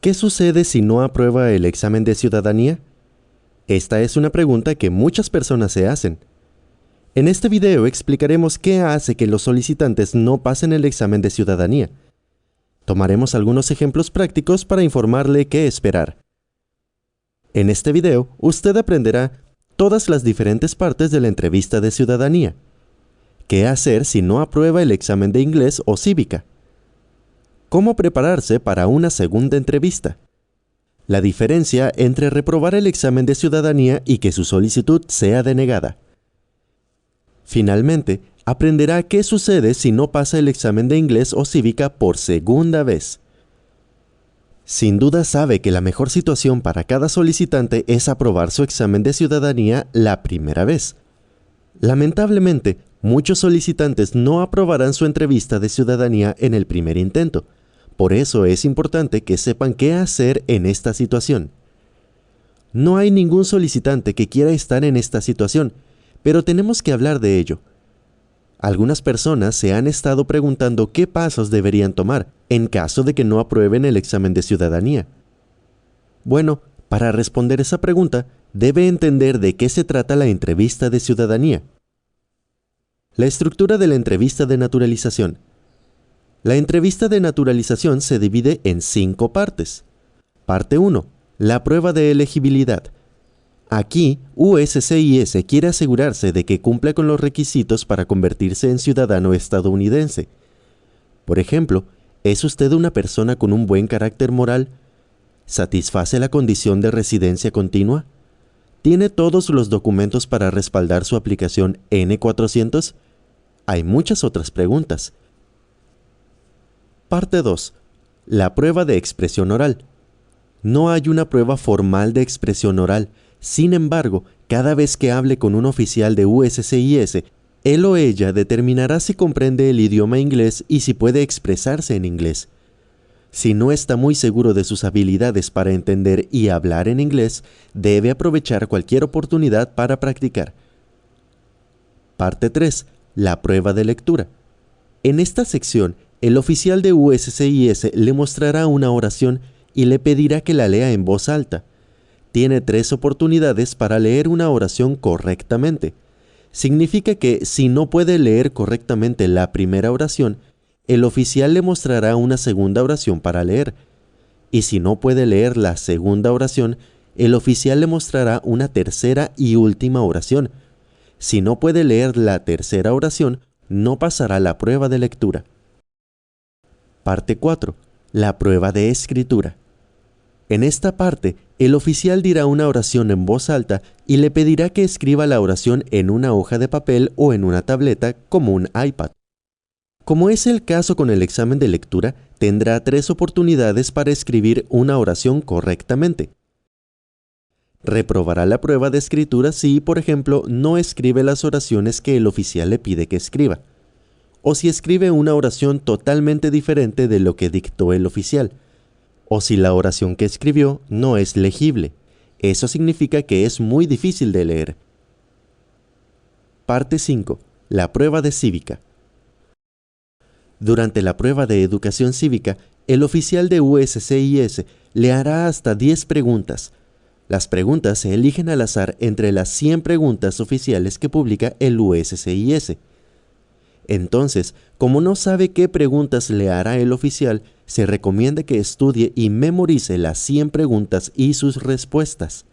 ¿Qué sucede si no aprueba el examen de ciudadanía? Esta es una pregunta que muchas personas se hacen. En este video explicaremos qué hace que los solicitantes no pasen el examen de ciudadanía. Tomaremos algunos ejemplos prácticos para informarle qué esperar. En este video, usted aprenderá todas las diferentes partes de la entrevista de ciudadanía. ¿Qué hacer si no aprueba el examen de inglés o cívica? ¿Cómo prepararse para una segunda entrevista? La diferencia entre reprobar el examen de ciudadanía y que su solicitud sea denegada. Finalmente, aprenderá qué sucede si no pasa el examen de inglés o cívica por segunda vez. Sin duda sabe que la mejor situación para cada solicitante es aprobar su examen de ciudadanía la primera vez. Lamentablemente, muchos solicitantes no aprobarán su entrevista de ciudadanía en el primer intento. Por eso es importante que sepan qué hacer en esta situación. No hay ningún solicitante que quiera estar en esta situación, pero tenemos que hablar de ello. Algunas personas se han estado preguntando qué pasos deberían tomar en caso de que no aprueben el examen de ciudadanía. Bueno, para responder esa pregunta, debe entender de qué se trata la entrevista de ciudadanía. La estructura de la entrevista de naturalización. La entrevista de naturalización se divide en 5 partes. Parte 1. La prueba de elegibilidad. Aquí, USCIS quiere asegurarse de que cumpla con los requisitos para convertirse en ciudadano estadounidense. Por ejemplo, ¿es usted una persona con un buen carácter moral? ¿Satisface la condición de residencia continua? ¿Tiene todos los documentos para respaldar su aplicación N-400? Hay muchas otras preguntas. Parte 2. La prueba de expresión oral. No hay una prueba formal de expresión oral. Sin embargo, cada vez que hable con un oficial de USCIS, él o ella determinará si comprende el idioma inglés y si puede expresarse en inglés. Si no está muy seguro de sus habilidades para entender y hablar en inglés, debe aprovechar cualquier oportunidad para practicar. Parte 3. La prueba de lectura. En esta sección, el oficial de USCIS le mostrará una oración y le pedirá que la lea en voz alta. Tiene 3 oportunidades para leer una oración correctamente. Significa que si no puede leer correctamente la primera oración, el oficial le mostrará una segunda oración para leer. Y si no puede leer la segunda oración, el oficial le mostrará una tercera y última oración. Si no puede leer la tercera oración, no pasará la prueba de lectura. Parte 4. La prueba de escritura. En esta parte, el oficial dirá una oración en voz alta y le pedirá que escriba la oración en una hoja de papel o en una tableta como un iPad. Como es el caso con el examen de lectura, tendrá 3 oportunidades para escribir una oración correctamente. Reprobará la prueba de escritura si, por ejemplo, no escribe las oraciones que el oficial le pide que escriba, o si escribe una oración totalmente diferente de lo que dictó el oficial, o si la oración que escribió no es legible. Eso significa que es muy difícil de leer. Parte 5. La prueba de cívica. Durante la prueba de educación cívica, el oficial de USCIS le hará hasta 10 preguntas. Las preguntas se eligen al azar entre las 100 preguntas oficiales que publica el USCIS. Entonces, como no sabe qué preguntas le hará el oficial, se recomienda que estudie y memorice las 100 preguntas y sus respuestas.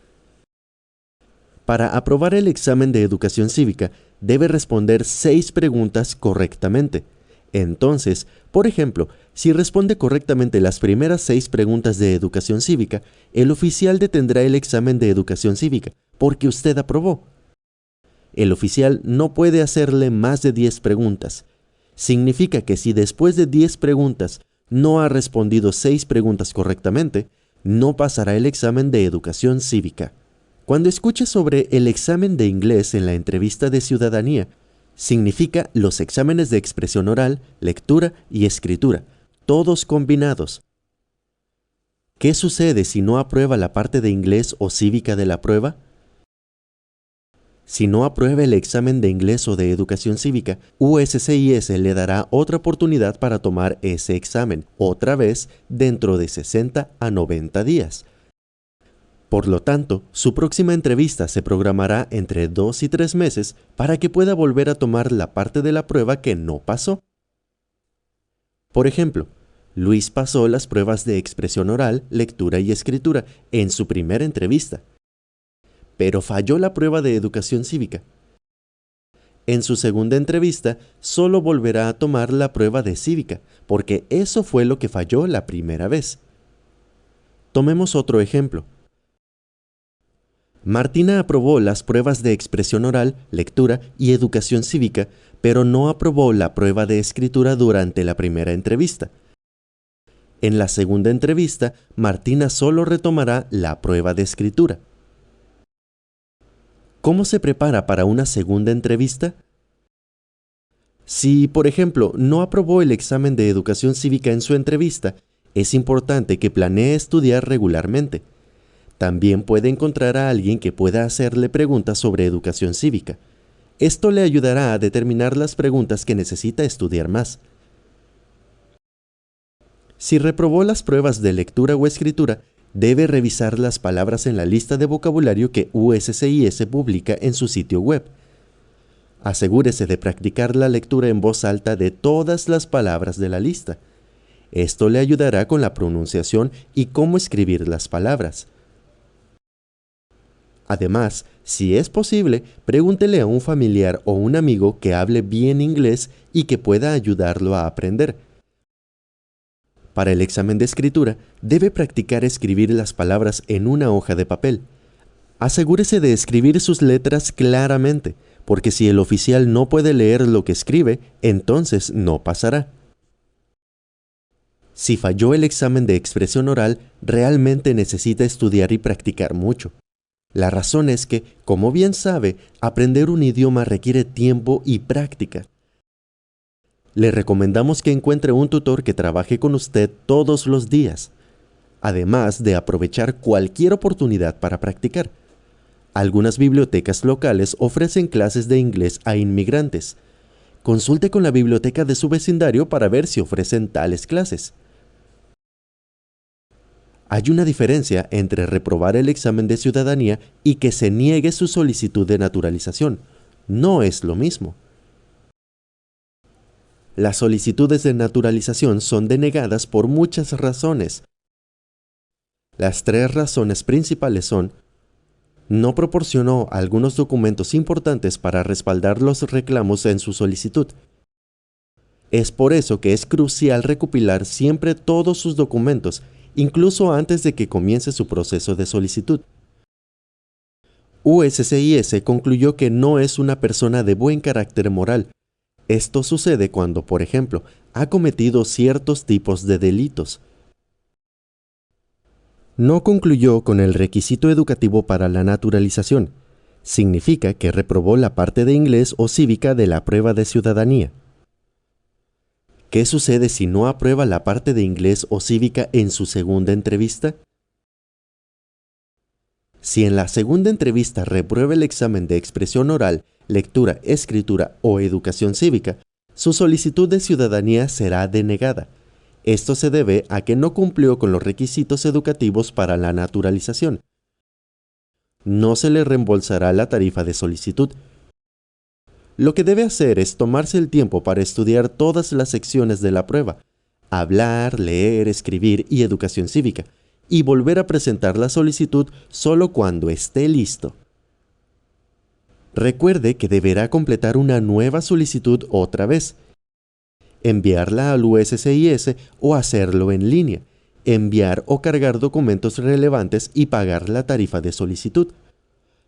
Para aprobar el examen de educación cívica, debe responder 6 preguntas correctamente. Entonces, por ejemplo, si responde correctamente las primeras 6 preguntas de educación cívica, el oficial detendrá el examen de educación cívica, porque usted aprobó. El oficial no puede hacerle más de 10 preguntas. Significa que si después de 10 preguntas no ha respondido 6 preguntas correctamente, no pasará el examen de educación cívica. Cuando escuche sobre el examen de inglés en la entrevista de ciudadanía, significa los exámenes de expresión oral, lectura y escritura, todos combinados. ¿Qué sucede si no aprueba la parte de inglés o cívica de la prueba? Si no aprueba el examen de inglés o de educación cívica, USCIS le dará otra oportunidad para tomar ese examen, otra vez dentro de 60 a 90 días. Por lo tanto, su próxima entrevista se programará entre 2 y 3 meses para que pueda volver a tomar la parte de la prueba que no pasó. Por ejemplo, Luis pasó las pruebas de expresión oral, lectura y escritura en su primera entrevista, pero falló la prueba de educación cívica. En su segunda entrevista, solo volverá a tomar la prueba de cívica, porque eso fue lo que falló la primera vez. Tomemos otro ejemplo. Martina aprobó las pruebas de expresión oral, lectura y educación cívica, pero no aprobó la prueba de escritura durante la primera entrevista. En la segunda entrevista, Martina solo retomará la prueba de escritura. ¿Cómo se prepara para una segunda entrevista? Si, por ejemplo, no aprobó el examen de educación cívica en su entrevista, es importante que planee estudiar regularmente. También puede encontrar a alguien que pueda hacerle preguntas sobre educación cívica. Esto le ayudará a determinar las preguntas que necesita estudiar más. Si reprobó las pruebas de lectura o escritura, debe revisar las palabras en la lista de vocabulario que USCIS publica en su sitio web. Asegúrese de practicar la lectura en voz alta de todas las palabras de la lista. Esto le ayudará con la pronunciación y cómo escribir las palabras. Además, si es posible, pregúntele a un familiar o un amigo que hable bien inglés y que pueda ayudarlo a aprender. Para el examen de escritura, debe practicar escribir las palabras en una hoja de papel. Asegúrese de escribir sus letras claramente, porque si el oficial no puede leer lo que escribe, entonces no pasará. Si falló el examen de expresión oral, realmente necesita estudiar y practicar mucho. La razón es que, como bien sabe, aprender un idioma requiere tiempo y práctica. Le recomendamos que encuentre un tutor que trabaje con usted todos los días, además de aprovechar cualquier oportunidad para practicar. Algunas bibliotecas locales ofrecen clases de inglés a inmigrantes. Consulte con la biblioteca de su vecindario para ver si ofrecen tales clases. Hay una diferencia entre reprobar el examen de ciudadanía y que se niegue su solicitud de naturalización. No es lo mismo. Las solicitudes de naturalización son denegadas por muchas razones. Las 3 razones principales son: no proporcionó algunos documentos importantes para respaldar los reclamos en su solicitud. Es por eso que es crucial recopilar siempre todos sus documentos, incluso antes de que comience su proceso de solicitud. USCIS concluyó que no es una persona de buen carácter moral. Esto sucede cuando, por ejemplo, ha cometido ciertos tipos de delitos. No concluyó con el requisito educativo para la naturalización. Significa que reprobó la parte de inglés o cívica de la prueba de ciudadanía. ¿Qué sucede si no aprueba la parte de inglés o cívica en su segunda entrevista? Si en la segunda entrevista reprueba el examen de expresión oral, lectura, escritura o educación cívica, su solicitud de ciudadanía será denegada. Esto se debe a que no cumplió con los requisitos educativos para la naturalización. No se le reembolsará la tarifa de solicitud. Lo que debe hacer es tomarse el tiempo para estudiar todas las secciones de la prueba: hablar, leer, escribir y educación cívica, y volver a presentar la solicitud solo cuando esté listo. Recuerde que deberá completar una nueva solicitud otra vez, enviarla al USCIS o hacerlo en línea, enviar o cargar documentos relevantes y pagar la tarifa de solicitud.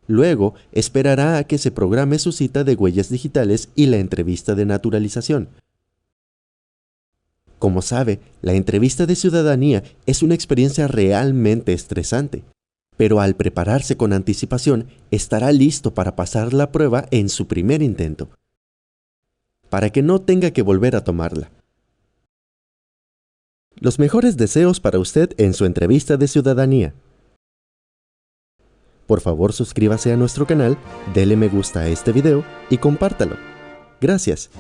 Luego, esperará a que se programe su cita de huellas digitales y la entrevista de naturalización. Como sabe, la entrevista de ciudadanía es una experiencia realmente estresante, pero al prepararse con anticipación, estará listo para pasar la prueba en su primer intento, para que no tenga que volver a tomarla. Los mejores deseos para usted en su entrevista de ciudadanía. Por favor, suscríbase a nuestro canal, dele me gusta a este video y compártalo. Gracias.